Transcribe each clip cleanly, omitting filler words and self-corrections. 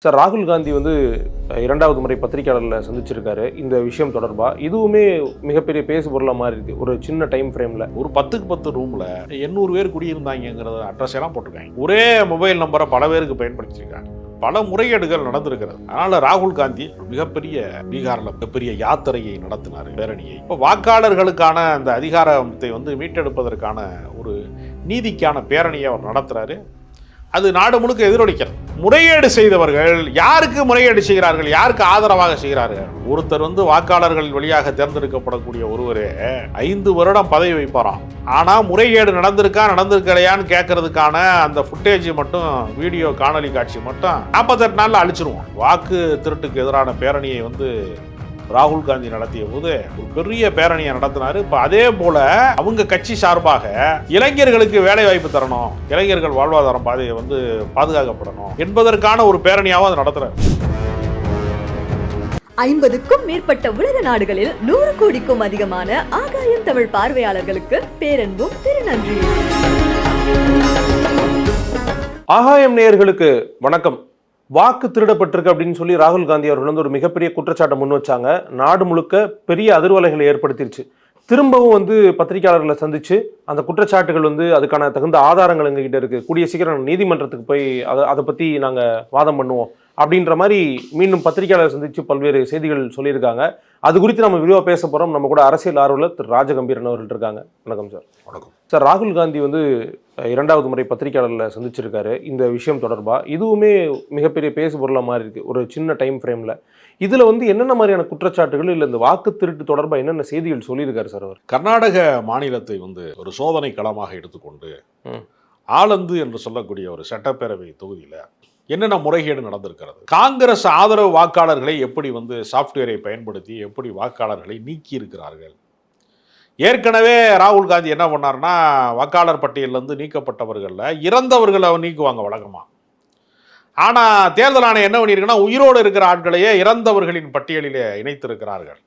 Sir, ராகுல் காந்தி வந்து இரண்டாவது முறை பத்திரிகையாளர்களை சந்திச்சிருக்காரு. இந்த விஷயம் தொடர்பா இதுவுமே மிகப்பெரிய பேசு பொருளா மாறி இருக்கு. ஒரு சின்ன டைம் ஃப்ரேம்ல ஒரு 10க்கு 10 ரூம்ல 800 பேர் குடியிருந்தாங்கிறத அட்ரஸ் எல்லாம் போட்டிருக்காங்க. ஒரே மொபைல் நம்பரை பல பேருக்கு பயன்படுத்தியிருக்காங்க. பல முறைகேடுகள் நடந்திருக்கிறது. அதனால ராகுல் காந்தி மிகப்பெரிய பீகார்ல மிகப்பெரிய யாத்திரையை நடத்தினார், பேரணியை. இப்போ வாக்காளர்களுக்கான அந்த அதிகாரத்தை மீட்டெடுப்பதற்கான ஒரு நீதிக்கான பேரணியை அவர் நடத்துறாரு. அது நாடு முழுக்க எதிரொலிக்கிறது. முறைகேடு செய்தவர்கள் யாருக்கு முறைகேடு செய்கிறார்கள், யாருக்கு ஆதரவாக செய்கிறார்கள்? ஒருத்தர் வாக்காளர்கள் வழியாக தேர்ந்தெடுக்கப்படக்கூடிய ஒருவரே 5 வருடம் பதவி வைப்பாராம். ஆனா முறைகேடு நடந்திருக்கலையான்னு கேட்கறதுக்கான அந்த ஃபுட்டேஜ் மட்டும், வீடியோ காணொலி காட்சி மட்டும் 48 நாள்ல அழிச்சிருவோம். வாக்கு திருட்டுக்கு எதிரான பேரணியை ராகுல் காந்தி நடத்திய போது ஒரு பெரிய பேரணியை நடத்தினாரு. இப்ப அதே போல அவங்க கட்சி சார்பாக இளைஞர்களுக்கு வேலை வாய்ப்பு தரணும், இளைஞர்கள் வாழ்வாதாரம் பாதுகாக்கப்படணும் என்பதற்கான ஒரு பேரணியாவும் அதை நடத்துறாரு. 50க்கும் மேற்பட்ட உலக நாடுகளில் 100 கோடிக்கும் அதிகமான ஆகாயம் தமிழ் பார்வையாளர்களுக்கு பேரன்பும் திருநன்றி. ஆகாயம் நேயர்களுக்கு வணக்கம். வாக்கு திருடப்பட்டிருக்கு அப்படின்னு சொல்லி ராகுல் காந்தி அவர்கள் ஒரு மிகப்பெரிய குற்றச்சாட்டை முன் வச்சாங்க. நாடு முழுக்க பெரிய அதிர்வலைகளை ஏற்படுத்திருச்சு. திரும்பவும் பத்திரிகையாளர்களை சந்திச்சு அந்த குற்றச்சாட்டுகள் அதுக்கான தகுந்த ஆதாரங்கள் எங்ககிட்ட இருக்கு, கூடிய சீக்கிரம் நீதிமன்றத்துக்கு போய் அதை பத்தி நாங்க வாதம் பண்ணுவோம் அப்படின்ற மாதிரி மீண்டும் பத்திரிகையாளர் சந்திச்சு பல்வேறு செய்திகள் சொல்லியிருக்காங்க. அது குறித்து நம்ம விரிவாக பேச போறோம். நம்ம கூட அரசியல் ஆர்வலர் திரு ராஜகம்பீரன் அவர்கள் இருக்காங்க. வணக்கம் சார். வணக்கம் சார், ராகுல் காந்தி இரண்டாவது முறை பத்திரிகையாளர்களை சந்திச்சிருக்காரு. இந்த விஷயம் தொடர்பா இதுவுமே மிகப்பெரிய பேசு பொருளா மாறி இருக்கு. ஒரு சின்ன டைம் ஃப்ரேம்ல இதுல என்னென்ன மாதிரியான குற்றச்சாட்டுகள், இல்ல இந்த வாக்கு திருட்டு தொடர்பா என்னென்ன செய்திகள் சொல்லியிருக்காரு சார் அவர்? கர்நாடக மாநிலத்தை ஒரு சோதனை களமாக எடுத்துக்கொண்டு ஆலந்து என்று சொல்லக்கூடிய ஒரு சட்டப்பேரவை தொகுதியில என்னென்ன முறைகேடு நடந்திருக்கிறது, காங்கிரஸ் ஆதரவு வாக்காளர்களை எப்படி சாப்ட்வேரை பயன்படுத்தி எப்படி வாக்காளர்களை நீக்கி இருக்கிறார்கள். ஏற்கனவே ராகுல் காந்தி என்ன பண்ணார்னா, வாக்காளர் பட்டியலிருந்து நீக்கப்பட்டவர்களில் இறந்தவர்களை நீக்குவாங்க வழக்கமாக. ஆனால் தேர்தல் ஆணையம் என்ன பண்ணியிருக்குன்னா, உயிரோடு இருக்கிற ஆட்களையே இறந்தவர்களின் பட்டியலிலே இணைத்திருக்கிறார்கள்.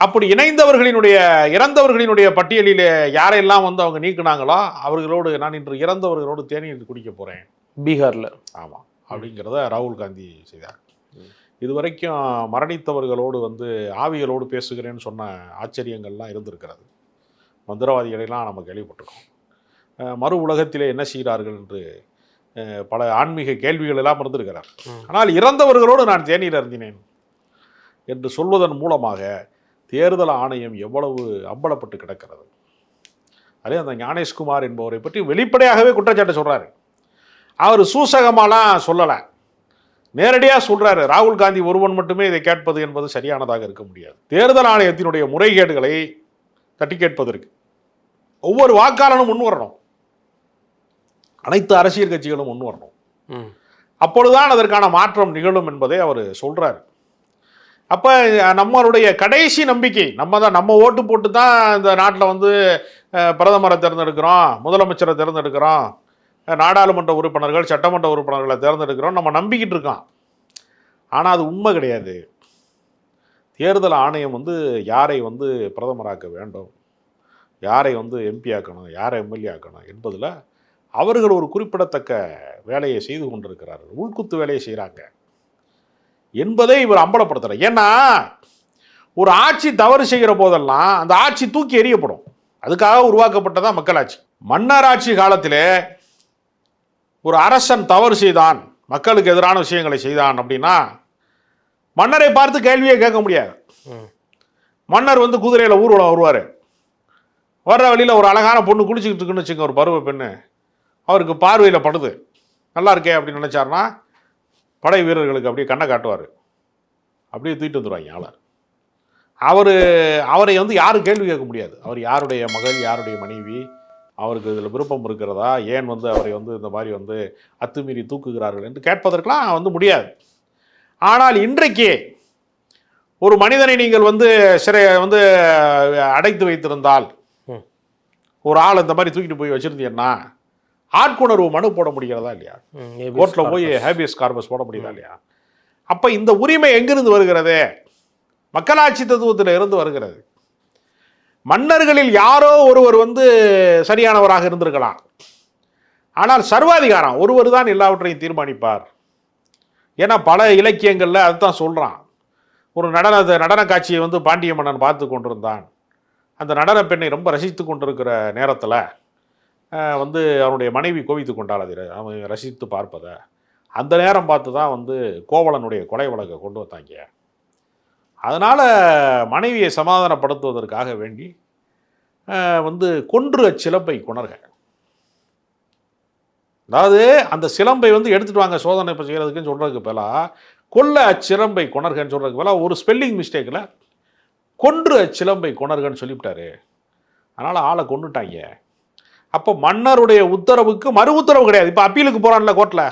அப்படி இறந்தவர்களினுடைய பட்டியலிலே யாரெல்லாம் அவங்க நீக்கினாங்களோ அவர்களோடு நான் இன்று இறந்தவர்களோடு தேநீர் குடிக்க போகிறேன் பீகார்ல. ஆமாம் அப்படிங்கிறத ராகுல் காந்தி செய்தார். இதுவரைக்கும் மரணித்தவர்களோடு ஆவிகளோடு பேசுகிறேன்னு சொன்ன ஆச்சரியங்கள்லாம் இருந்திருக்கிறது. மந்திரவாதிகளெல்லாம் நம்ம கேள்விப்பட்டிருக்கோம். மறு உலகத்திலே என்ன செய்கிறார்கள் என்று பல ஆன்மீக கேள்விகள் எல்லாம் இருந்திருக்கிறார். ஆனால் இறந்தவர்களோடு நான் தேநீர் அருந்தினேன் என்று சொல்வதன் மூலமாக தேர்தல் ஆணையம் எவ்வளவு அம்பலப்பட்டு கிடக்கிறது. அதே அந்த ஞானேஷ்குமார் என்பவரை பற்றி வெளிப்படையாகவே குற்றச்சாட்டு சொல்கிறாரு. அவர் சூசகமாலாம் சொல்லலை, நேரடியாக சொல்கிறாரு. ராகுல் காந்தி ஒருவன் மட்டுமே இதை கேட்பது என்பது சரியானதாக இருக்க முடியாது. தேர்தல் ஆணையத்தினுடைய முறைகேடுகளை தட்டி கேட்பதற்கு ஒவ்வொரு வாக்காளனும் முன் வரணும், அனைத்து அரசியல் கட்சிகளும் முன் வரணும். அப்பொழுதுதான் அதற்கான மாற்றம் நிகழும் என்பதை அவர் சொல்கிறார். அப்போ நம்மளுடைய கடைசி நம்பிக்கை நம்ம ஓட்டு போட்டு தான் இந்த நாட்டில் பிரதமரை தேர்ந்தெடுக்கிறோம், முதலமைச்சரை தேர்ந்தெடுக்கிறோம், நாடாளுமன்ற உறுப்பினர்கள் சட்டமன்ற உறுப்பினர்களை தேர்ந்தெடுக்கிறோம் நம்ம நம்பிக்கிட்டு இருக்கோம். ஆனால் அது உண்மை கிடையாது. தேர்தல் ஆணையம் யாரை பிரதமராக்க வேண்டும், யாரை எம்பி ஆக்கணும், யாரை எம்எல்ஏ ஆக்கணும் என்பதில் அவர்கள் ஒரு குறிப்பிடத்தக்க வேலையை செய்து கொண்டிருக்கிறார்கள், உள்குத்து வேலையை செய்கிறாங்க என்பதை இவர் அம்பலப்படுத்துகிறார். ஏன்னா ஒரு ஆட்சி தவறு செய்கிற போதெல்லாம் அந்த ஆட்சி தூக்கி எறியப்படும். அதுக்காக உருவாக்கப்பட்டதான் மக்களாட்சி. மன்னராட்சி காலத்திலே ஒரு அரசன் தவறு செய்தான், மக்களுக்கு எதிரான விஷயங்களை செய்தான் அப்படின்னா மன்னரை பார்த்து கேள்வியே கேட்க முடியாது. மன்னர் குதிரையில் ஊர்வலம் வருவார். வர்ற வழியில் ஒரு அழகான பொண்ணு குளிச்சுக்கிட்டு இருக்குன்னு வச்சுங்க, ஒரு பருவ பெண்ணு, அவருக்கு பார்வையில் படுது, நல்லா இருக்கே அப்படின்னு நினச்சார்னா படை வீரர்களுக்கு அப்படியே கண்ணை காட்டுவார், அப்படியே தூக்கிட்டு வந்துடுவாங்க ஆளை. அவரை யாரும் கேள்வி கேட்க முடியாது. அவர் யாருடைய மகள், யாருடைய மனைவி, அவருக்கு இதில் விருப்பம் இருக்கிறதா, ஏன் அவரை இந்த மாதிரி அத்துமீறி தூக்குகிறார்கள் என்று கேட்பதற்கெல்லாம் முடியாது. ஆனால் இன்றைக்கு ஒரு மனிதனை நீங்கள் சிறை அடைத்து வைத்திருந்தால், ஒரு ஆள் இந்த மாதிரி தூக்கிட்டு போய் வச்சிருந்தீங்கன்னா ஆட்கொணர்வு மனு போட முடிகிறதா இல்லையா? கோர்ட்டில் போய் ஹேபியஸ் கார்பஸ் போட முடியுதா இல்லையா? அப்போ இந்த உரிமை எங்கிருந்து வருகிறது? மக்களாட்சி தத்துவத்தில் இருந்து வருகிறது. மன்னர்களில் யாரோ ஒருவர் சரியானவராக இருந்திருக்கலாம், ஆனால் சர்வாதிகாரம் ஒருவர் தான் எல்லாவற்றையும் தீர்மானிப்பார் ஏன்னா பல இலக்கியங்களில் அதுதான் சொல்கிறான். ஒரு நடன காட்சியை வந்து பாண்டிய மன்னன் பார்த்து கொண்டிருந்தான். அந்த நடன பெண்ணை ரொம்ப ரசித்து கொண்டிருக்கிற நேரத்தில் வந்து அவனுடைய மனைவி கோவித்து கொண்டாள். அதை அவன் ரசித்து பார்ப்பதை அந்த நேரம் பார்த்து தான் வந்து கோவலனுடைய கொலை வழக்கை கொண்டு வந்தாங்க. அதனால் மனைவியை சமாதானப்படுத்துவதற்காக வேண்டி வந்து கொன்று அச்சிலம்பை கொணர்க. அதாவது அந்த சிலம்பை வந்து எடுத்துகிட்டு வாங்க சோதனை இப்போ செய்கிறதுக்குன்னு சொல்கிறதுக்கு பதிலாக கொல்ல அச்சிலம்பை கொணர்கன்னு சொல்கிறதுக்கு பதிலாக ஒரு ஸ்பெல்லிங் மிஸ்டேக்கில் கொன்று அச்சிலம்பை கொணர்கன்னு சொல்லிவிட்டாரு. அதனால் ஆளை கொண்டுட்டாங்க. அப்போ மன்னருடைய உத்தரவுக்கு மறு உத்தரவு கிடையாது. இப்போ அப்பீலுக்கு போகிறான்ல கோர்ட்டில்,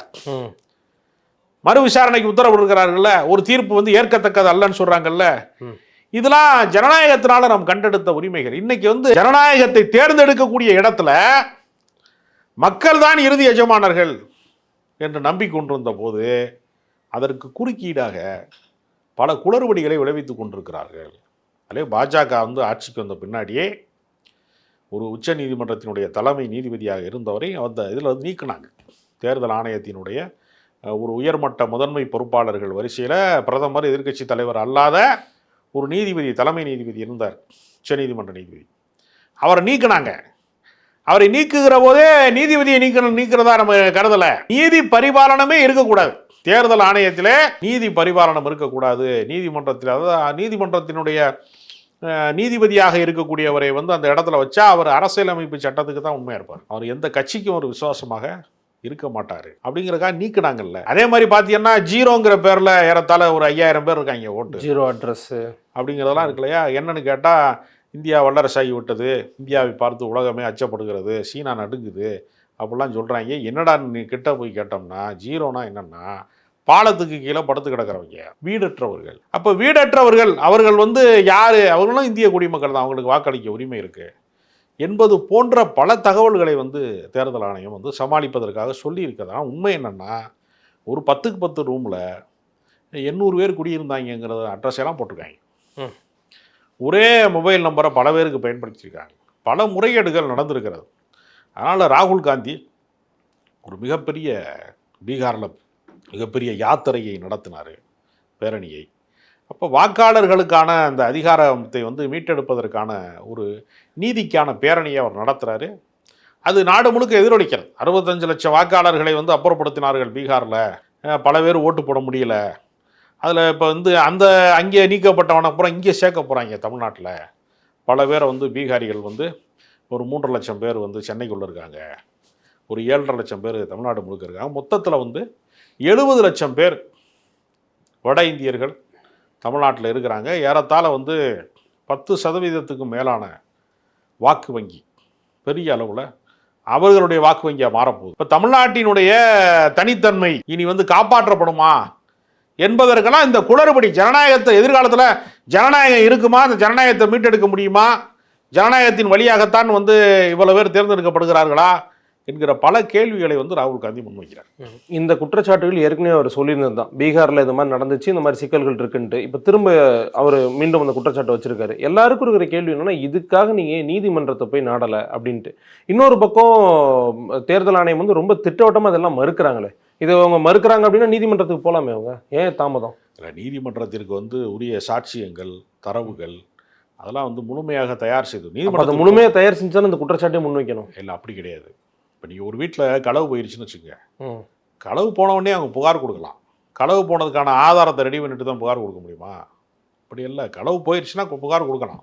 மறு விசாரணைக்கு உத்தரவு இருக்கிறார்கள்ல, ஒரு தீர்ப்பு வந்து ஏற்கத்தக்கது அல்லன்னு சொல்கிறாங்கல்ல. இதெல்லாம் ஜனநாயகத்தினால நாம் கண்டெடுத்த உரிமைகள். இன்னைக்கு வந்து ஜனநாயகத்தை தேர்ந்தெடுக்கக்கூடிய இடத்துல மக்கள் தான் இறுதி எஜமானர்கள் என்று நம்பிக்கொண்டிருந்த போது அதற்கு குறுக்கீடாக பல குளறுபடிகளை விளைவித்துக் கொண்டிருக்கிறார்கள். அதே பாஜக வந்து ஆட்சிக்கு வந்த பின்னாடியே ஒரு உச்ச நீதிமன்றத்தினுடைய தலைமை நீதிபதியாக இருந்தவரை அந்த இதில் வந்து நீக்கினாங்க. தேர்தல் ஆணையத்தினுடைய ஒரு உயர்மட்ட முதன்மை பொறுப்பாளர்கள் வரிசையில் பிரதமர் எதிர்க்கட்சி தலைவர் அல்லாத ஒரு நீதிபதி, தலைமை நீதிபதி இருந்தார், உச்ச நீதிமன்ற நீதிபதி. அவரை நீக்கினாங்க. அவரை நீக்குகிற போதே நீதிபதியை நீக்கிறதா நம்ம கருதலை. நீதி பரிபாலனமே இருக்கக்கூடாது. தேர்தல் ஆணையத்திலே நீதி பரிபாலனம் இருக்கக்கூடாது. நீதிமன்றத்தில், அதாவது நீதிமன்றத்தினுடைய நீதிபதியாக இருக்கக்கூடியவரை வந்து அந்த இடத்துல வச்சா அவர் அரசியலமைப்பு சட்டத்துக்கு தான் உண்மையாக இருப்பார். அவர் எந்த கட்சிக்கும் ஒரு விசுவாசமாக இருக்க மாட்டார். அப்படிங்கிறக்காக நீக்கினாங்கல்ல. அதே மாதிரி பார்த்தீங்கன்னா ஜீரோங்கிற பேரில் ஏறத்தாழ ஒரு 5000 பேர் இருக்காங்க ஓட்டு. ஜீரோ அட்ரஸ் அப்படிங்கிறதெல்லாம் இருக்கு இல்லையா? என்னன்னு கேட்டால் இந்தியா வல்லரசாகி விட்டது, இந்தியாவை பார்த்து உலகமே அச்சப்படுகிறது, சீனா நடுங்குது அப்படிலாம் சொல்கிறாங்க. என்னடா நீ கிட்ட போய் கேட்டோம்னா ஜீரோனா என்னன்னா பாலத்துக்கு கீழே படுத்து கிடக்கிறவங்க, வீடற்றவர்கள். அப்போ வீடற்றவர்கள் அவர்கள் வந்து யார்? அவர்களும் இந்திய குடிமக்கள் தான், அவங்களுக்கு வாக்களிக்க உரிமை இருக்குது என்பது போன்ற பல தகவல்களை வந்து தேர்தல் ஆணையம் வந்து சமாளிப்பதற்காக சொல்லியிருக்கிறதா. உண்மை என்னென்னா ஒரு 10க்கு 10 ரூமில் 800 பேர் குடியிருந்தாங்கிறத அட்ரஸ் எல்லாம் போட்டிருக்காங்க. ஒரே மொபைல் நம்பரை பல பேருக்கு பயன்படுத்தியிருக்காங்க. பல முறைகேடுகள் நடந்திருக்கிறது. அதனால் ராகுல் காந்தி ஒரு மிகப்பெரிய பீகாரில் மிகப்பெரிய யாத்திரையை நடத்தினார், பேரணியை. அப்போ வாக்காளர்களுக்கான அந்த அதிகாரத்தை வந்து மீட்டெடுப்பதற்கான ஒரு நீதிக்கான பேரணியை அவர் நடத்துகிறாரு. அது நாடு முழுக்க எதிரொலிக்கிறது. 65 லட்சம் வாக்காளர்களை வந்து அப்புறப்படுத்தினார்கள் பீகாரில். பல பேர் ஓட்டு போட முடியல. அதில் இப்போ வந்து அந்த அங்கே நீக்கப்பட்டவனை அப்புறம் இங்கே சேர்க்க போகிறாங்க தமிழ்நாட்டில். பல பேரை வந்து பீகாரிகள் வந்து ஒரு 3.5 லட்சம் பேர் வந்து சென்னைக்குள்ளே இருக்காங்க, ஒரு 7.5 லட்சம் பேர் தமிழ்நாடு முழுக்க இருக்காங்க. மொத்தத்தில் வந்து 70 லட்சம் பேர் வட இந்தியர்கள் தமிழ்நாட்டில் இருக்கிறாங்க. ஏறத்தாழ வந்து 10% மேலான வாக்கு வங்கி பெரிய அளவில் அவர்களுடைய வாக்கு வங்கியாக மாறப்போகுது. இப்போ தமிழ்நாட்டினுடைய தனித்தன்மை இனி வந்து காப்பாற்றப்படுமா என்பதற்கெல்லாம் இந்த குளறுபடி ஜனநாயகத்தை, எதிர்காலத்தில் ஜனநாயகம் இருக்குமா, அந்த ஜனநாயகத்தை மீட்டெடுக்க முடியுமா, ஜனநாயகத்தின் வழியாகத்தான் வந்து இவ்வளவு பேர் தேர்ந்தெடுக்கப்படுகிறார்களா என்கிற பல கேள்விகளை வந்து ராகுல் காந்தி முன்வைக்கிறார். இந்த குற்றச்சாட்டுகள் ஏற்கனவே அவர் சொல்லியிருந்தது தான். பீகாரில் இது மாதிரி நடந்துச்சு, இந்த மாதிரி சிக்கல்கள் இருக்குன்ட்டு. இப்போ திரும்ப அவர் மீண்டும் அந்த குற்றச்சாட்டு வச்சிருக்காரு. எல்லாருக்கும் இருக்கிற கேள்வி என்னன்னா, இதுக்காக நீங்கள் நீதிமன்றத்தை போய் நாடலை அப்படின்ட்டு. இன்னொரு பக்கம் தேர்தல் ஆணையம் வந்து ரொம்ப திட்டவட்டமாக அதெல்லாம் மறுக்கிறாங்களே. இதை அவங்க மறுக்கிறாங்க அப்படின்னா நீதிமன்றத்துக்கு போகலாமே, அவங்க ஏன் தாமதம்? இல்லை, நீதிமன்றத்திற்கு வந்து உரிய சாட்சியங்கள், தரவுகள் அதெல்லாம் வந்து முழுமையாக தயார் செய்து நீதிமன்றத்தை முழுமையாக தயார் செஞ்சாலும் இந்த குற்றச்சாட்டை முன்வைக்கணும். இல்லை, அப்படி கிடையாது. இப்போ நீங்கள் ஒரு வீட்டில் களவு போயிடுச்சுன்னு வச்சுக்கோங்க, களவு போனவொடனே அவங்க புகார் கொடுக்கலாம். களவு போனதுக்கான ஆதாரத்தை ரெடி பண்ணிட்டு தான் புகார் கொடுக்க முடியுமா? அப்படி இல்லை, களவு போயிடுச்சுன்னா புகார் கொடுக்கலாம்.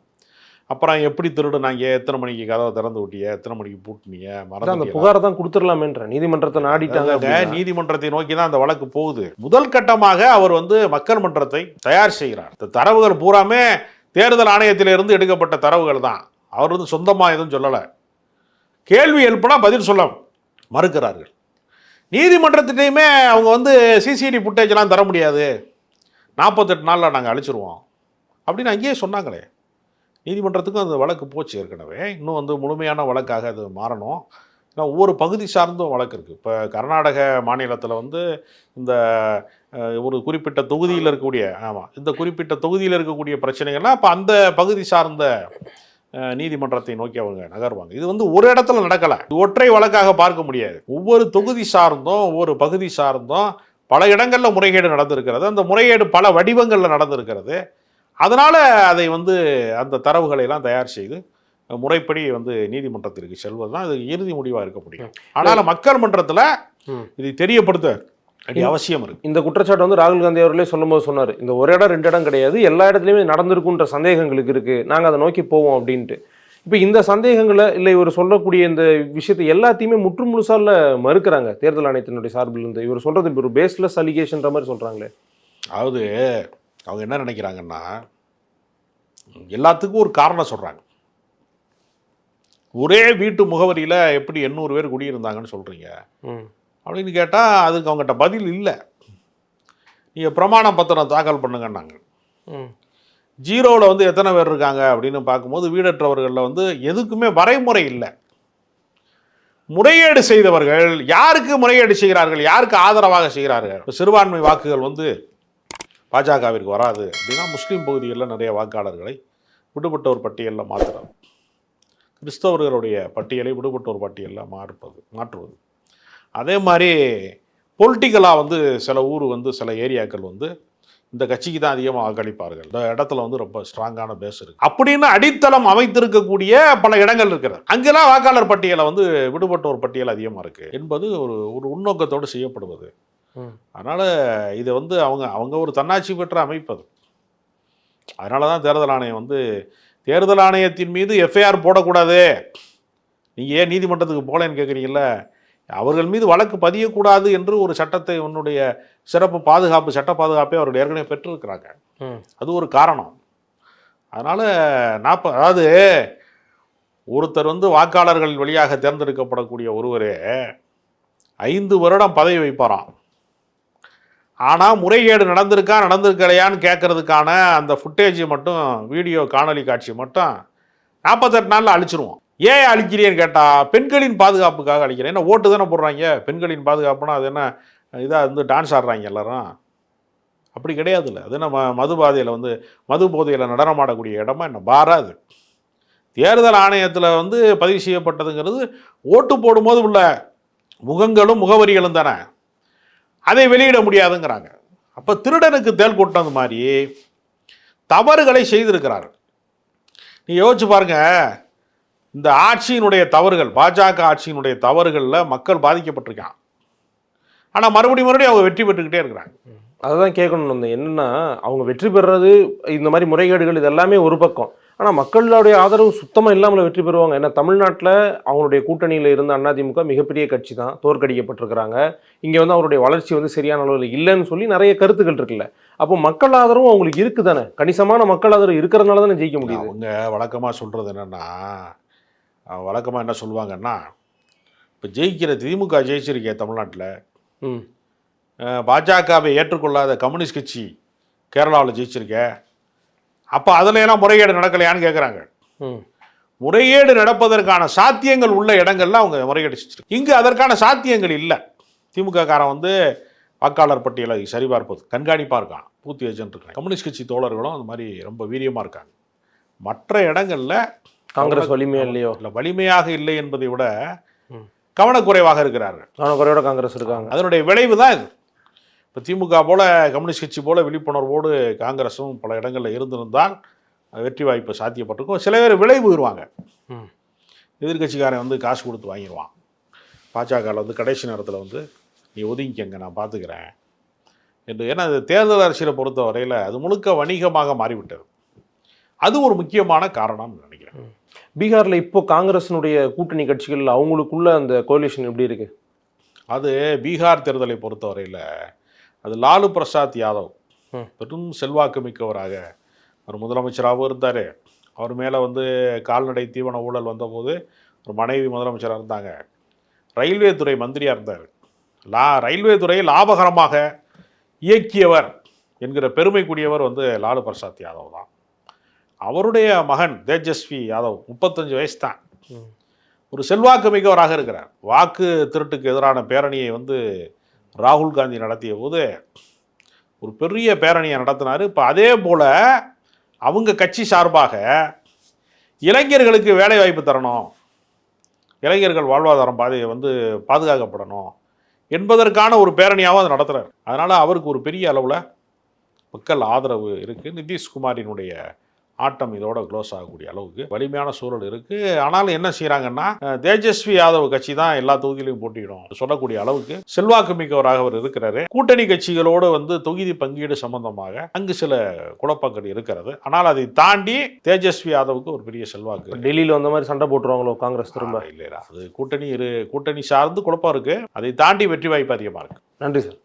அப்புறம் எப்படி திருடுனாங்க, எத்தனை மணிக்கு கதவை திறந்து விட்டிய, எத்தனை மணிக்கு பூட்டினீங்க, அந்த புகாரை தான் கொடுத்துடலாமேன்ற நீதிமன்றத்தை நாடிட்டாங்க. நீதிமன்றத்தை நோக்கி தான் அந்த வழக்கு போகுது. முதல் கட்டமாக அவர் வந்து மக்கள் மன்றத்தை தயார் செய்கிறார். இந்த தரவுகள் பூராமே தேர்தல் ஆணையத்திலிருந்து எடுக்கப்பட்ட தரவுகள் தான். அவர் வந்து சொந்தமாக எதுவும் சொல்லலை. கேள்வி எழுப்பினா பதில் சொல்ல மறுக்கிறார்கள். நீதிமன்றத்திட்டையுமே அவங்க வந்து சிசிடி ஃபுட்டேஜ்லாம் தர முடியாது, 48 நாளில் நாங்கள் அழிச்சிருவோம் அப்படின்னு அங்கேயே சொன்னாங்களே. நீதிமன்றத்துக்கும் அந்த வழக்கு போச்சு ஏற்கனவே. இன்னும் வந்து முழுமையான வழக்காக அது மாறணும். ஏன்னா ஒவ்வொரு பகுதி சார்ந்தும் வழக்கு இருக்குது. இப்போ கர்நாடக மாநிலத்தில் வந்து இந்த ஒரு குறிப்பிட்ட தொகுதியில் இருக்கக்கூடிய இந்த குறிப்பிட்ட தொகுதியில் இருக்கக்கூடிய பிரச்சனைகள்லாம் இப்போ அந்த பகுதி சார்ந்த நீதிமன்றத்தை நோக்கி அவங்க நகர்வாங்க. இது வந்து ஒரு இடத்துல நடக்கலை, ஒற்றை வழக்காக பார்க்க முடியாது. ஒவ்வொரு தொகுதி சார்ந்தும் ஒவ்வொரு பகுதி சார்ந்தும் பல இடங்களில் முறைகேடு நடந்திருக்கிறது. அந்த முறைகேடு பல வடிவங்களில் நடந்திருக்கிறது. அதனால் அதை வந்து அந்த தரவுகளை எல்லாம் தயார் செய்து முறைப்படி வந்து நீதிமன்றத்திற்கு செல்வது தான் அது இறுதி முடிவாக இருக்க முடியும். ஆனால் மக்கள் மன்றத்தில் இதை தெரியப்படுத்த வேண்டிய அவசியம் இருக்கு. இந்த குற்றச்சாட்டு வந்து ராகுல் காந்தி அவர்களே சொல்லும்போது சொன்னார், இந்த ஒரு இடம் 2 இடம் கிடையாது, எல்லா இடத்துலையுமே நடந்திருக்குன்ற சந்தேகங்களுக்கு இருக்கு, நாங்கள் அதை நோக்கி போவோம் அப்படின்ட்டு. இப்போ இந்த சந்தேகங்களை இல்லை இவர் சொல்லக்கூடிய இந்த விஷயத்தை எல்லாத்தையுமே முற்று முழுசால மறுக்கிறாங்க தேர்தல் ஆணையத்தினுடைய சார்பில் இருந்து. இவர் சொல்றது ஒரு பேஸ்லெஸ் அலிகேஷன்ற மாதிரி சொல்றாங்களே. அதாவது அவங்க என்ன நினைக்கிறாங்கன்னா, எல்லாத்துக்கும் ஒரு காரணம் சொல்றாங்க. ஒரே வீட்டு முகவரியில் எப்படி 800 பேர் குடியிருந்தாங்கன்னு சொல்றீங்க அப்படின்னு கேட்டால் அதுக்கு அவங்ககிட்ட பதில் இல்லை. நீங்கள் பிரமாண பத்திரம் தாக்கல் பண்ணுங்கன்னாங்க. ஜீரோவில் வந்து எத்தனை பேர் இருக்காங்க அப்படின்னு பார்க்கும்போது வீடற்றவர்களில் வந்து எதுக்குமே வரைமுறை இல்லை. முறையீடு செய்தவர்கள் யாருக்கு முறையீடு செய்கிறார்கள், யாருக்கு ஆதரவாக செய்கிறார்கள். இப்போ சிறுபான்மை வாக்குகள் வந்து பாஜகவிற்கு வராது அப்படின்னா முஸ்லீம் பகுதிகளில் நிறைய வாக்காளர்களை விடுபட்டோர் பட்டியலில் மாற்றுறது, கிறிஸ்தவர்களுடைய பட்டியலை விடுபட்டோர் பட்டியலில் மாற்றுவது. அதே மாதிரி பொலிட்டிக்கலாக வந்து சில ஊர் வந்து சில ஏரியாக்கள் வந்து இந்த கட்சிக்கு தான் அதிகமாக வாக்களிப்பார்கள், இந்த இடத்துல வந்து ரொம்ப ஸ்ட்ராங்கான பேஸ் இருக்குது அப்படின்னு அடித்தளம் அமைத்திருக்கக்கூடிய பல இடங்கள் இருக்கிறது. அங்கெல்லாம் வாக்காளர் பட்டியலை வந்து விடுபட்டோர் பட்டியல் அதிகமாக இருக்குது என்பது ஒரு உள்நோக்கத்தோடு செய்யப்படுவது. அதனால் இதை வந்து அவங்க ஒரு தன்னாட்சி பெற்ற அமைப்பு அது. அதனால தான் தேர்தல் ஆணையம் வந்து தேர்தல் ஆணையத்தின் மீது எஃப்ஐஆர் போடக்கூடாது, நீங்கள் ஏன் நீதிமன்றத்துக்கு போகலன்னு கேட்குறீங்கள, அவர்கள் மீது வழக்கு பதியக்கூடாது என்று ஒரு சட்டத்தை உன்னுடைய சிறப்பு பாதுகாப்பு சட்ட பாதுகாப்பை அவர்கள் ஏற்கனவே பெற்றிருக்கிறாங்க. அது ஒரு காரணம். அதனால் அதாவது ஒருத்தர் வந்து வாக்காளர்கள் வழியாக தேர்ந்தெடுக்கப்படக்கூடிய ஒருவரே 5 வருடம் பதவி வைப்பாராம். ஆனால் முறைகேடு நடந்திருக்கலையான்னு கேட்கறதுக்கான அந்த ஃபுட்டேஜ் மட்டும், வீடியோ காணொலி காட்சி மட்டும் 48 நாளில் அழிச்சிருவோம். ஏன் அழிக்கிறேன்னு கேட்டால் பெண்களின் பாதுகாப்புக்காக அழிக்கிறேன். என்ன ஓட்டு தானே போடுறாங்க, பெண்களின் பாதுகாப்புனா அது என்ன இதாக வந்து டான்ஸ் ஆடுறாங்க எல்லாரும், அப்படி கிடையாதுல்ல. அது என்ன மது போதையில் நடனமாடக்கூடிய இடமா என்ன பாரா? அது தேர்தல் ஆணையத்தில் வந்து பதிவு செய்யப்பட்டதுங்கிறது ஓட்டு போடும்போது உள்ள முகங்களும் முகவரிகளும் தானே, அதை வெளியிட முடியாதுங்கிறாங்க. அப்போ திருடனுக்கு தேள் கொட்டது மாதிரி தவறுகளை செய்திருக்கிறார். நீ யோசிச்சு பாருங்க, இந்த ஆட்சியினுடைய தவறுகள், பாஜக ஆட்சியினுடைய தவறுகளில் மக்கள் பாதிக்கப்பட்டிருக்காங்க. ஆனால் மறுபடியும் அவங்க வெற்றி பெற்றுக்கிட்டே இருக்கிறாங்க. அதுதான் கேட்கணும். என்னன்னா அவங்க வெற்றி பெறுறது, இந்த மாதிரி முறைகேடுகள் இது எல்லாமே ஒரு பக்கம், ஆனால் மக்களுடைய ஆதரவு சுத்தமாக இல்லாமல் வெற்றி பெறுவாங்க. ஏன்னா தமிழ்நாட்டில் அவங்களுடைய கூட்டணியில் இருந்த அதிமுக மிகப்பெரிய கட்சி தான், தோற்கடிக்கப்பட்டிருக்கிறாங்க. இங்கே வந்து அவருடைய வளர்ச்சி வந்து சரியான அளவில் இல்லைன்னு சொல்லி நிறைய கருத்துக்கள் இருக்குல்ல. அப்போ மக்கள் ஆதரவும் அவங்களுக்கு இருக்குது தானே, கணிசமான மக்கள் ஆதரவு இருக்கிறதுனால தானே ஜெயிக்க முடியும். அவங்க வழக்கமாக சொல்கிறது என்னென்னா, வழக்கமாக என்ன சொல்லுவாங்கன்னா, இப்போ ஜெயிக்கிற திமுக ஜெயிச்சிருக்கே தமிழ்நாட்டில், பாஜகவை ஏற்றுக்கொள்ளாத கம்யூனிஸ்ட் கட்சி கேரளாவில் ஜெயிச்சிருக்க, அப்போ அதில் எல்லாம் முறைகேடு நடக்கலையான்னு கேட்குறாங்க. முறைகேடு நடப்பதற்கான சாத்தியங்கள் உள்ள இடங்கள்ல அவங்க முறைகேடு செஞ்சிருக்கு. இங்கு அதற்கான சாத்தியங்கள் இல்லை. திமுக காரன் வந்து வாக்காளர் பட்டியலை சரிபார்ப்பது கண்காணிப்பாக இருக்கான், பூத் ஏஜென்ட் இருக்காங்க. கம்யூனிஸ்ட் கட்சி தோழர்களும் அந்த மாதிரி ரொம்ப வீரியமாக இருக்காங்க. மற்ற இடங்களில் காங்கிரஸ் வலிமையா இல்லையோ, இல்லை வலிமையாக இல்லை என்பதை விட கவனக்குறைவாக இருக்கிறார்கள். கவனக்குறையோட காங்கிரஸ் இருக்காங்க. அதனுடைய விளைவு தான் இது. இப்போ திமுக போல கம்யூனிஸ்ட் கட்சி போல விழிப்புணர்வோடு காங்கிரஸும் பல இடங்களில் இருந்திருந்தால் வெற்றி வாய்ப்பு சாத்தியப்பட்டிருக்கும். சில பேர் விளைவு வருவாங்க, எதிர்கட்சிக்காரன் வந்து காசு கொடுத்து வாங்கிடுவான். பாஜகவில் வந்து கடைசி நேரத்தில் வந்து நீ ஒதுங்கிக்கங்க நான் பார்த்துக்கிறேன் என்று. ஏன்னா அது தேர்தல் அரசியலை பொறுத்த வரையில் அது முழுக்க வணிகமாக மாறிவிட்டது. அது ஒரு முக்கியமான காரணம்னு நினைக்கிறேன். பீகாரில் இப்போ காங்கிரஸினுடைய கூட்டணி கட்சிகள் அவங்களுக்குள்ள அந்த கோலிஷன் எப்படி இருக்கு? அது பீகார் தேர்தலை பொறுத்த வரையில் அது லாலு பிரசாத் யாதவ் பெரும் செல்வாக்கு மிக்கவராக ஒரு முதலமைச்சராகவும் இருந்தார். அவர் மேலே வந்து கால்நடை தீவன ஊழல் வந்தபோது ஒரு மனைவி முதலமைச்சராக இருந்தாங்க. ரயில்வே துறை மந்திரியாக இருந்தார். ரயில்வே துறையை லாபகரமாக இயக்கியவர் என்கிற பெருமைக்குரியவர் வந்து லாலு பிரசாத் யாதவ் தான். அவருடைய மகன் தேஜஸ்வி யாதவ் 35 வயசு தான், ஒரு செல்வாக்கு மிக்கவராக இருக்கிறார். வாக்கு திருட்டுக்கு எதிரான பேரணியை வந்து ராகுல் காந்தி நடத்திய போது ஒரு பெரிய பேரணியை நடத்தினார். இப்போ அதே போல் அவங்க கட்சி சார்பாக இளைஞர்களுக்கு வேலை வாய்ப்பு தரணும், இளைஞர்கள் வாழ்வாதாரம் வந்து பாதுகாக்கப்படணும் என்பதற்கான ஒரு பேரணியாகவும் அதை நடத்துகிறார். அதனால் அவருக்கு ஒரு பெரிய அளவில் மக்கள் ஆதரவு இருக்குது. நிதிஷ்குமாரினுடைய ஆட்டம் இதோட க்ளோஸ் ஆகக்கூடிய அளவுக்கு வலிமையான சூழல் இருக்குது. ஆனாலும் என்ன செய்கிறாங்கன்னா, தேஜஸ்வி யாதவ் கட்சி தான் எல்லா தொகுதியிலையும் போட்டியிடும் சொல்லக்கூடிய அளவுக்கு செல்வாக்கு மிக்கவராக அவர் இருக்கிறாரு. கூட்டணி கட்சிகளோடு வந்து தொகுதி பங்கீடு சம்பந்தமாக அங்கு சில குழப்பங்கள் இருக்கிறது. ஆனால் அதை தாண்டி தேஜஸ்வி யாதவுக்கு ஒரு பெரிய செல்வாக்கு. டெல்லியில் வந்த மாதிரி சண்டை போட்டுருவாங்களோ காங்கிரஸ் திரும்ப? இல்லையா, அது கூட்டணி சார்ந்து குழப்பம் இருக்குது. அதை தாண்டி வெற்றி வாய்ப்பு அதிகமாக இருக்குது. நன்றி சார்.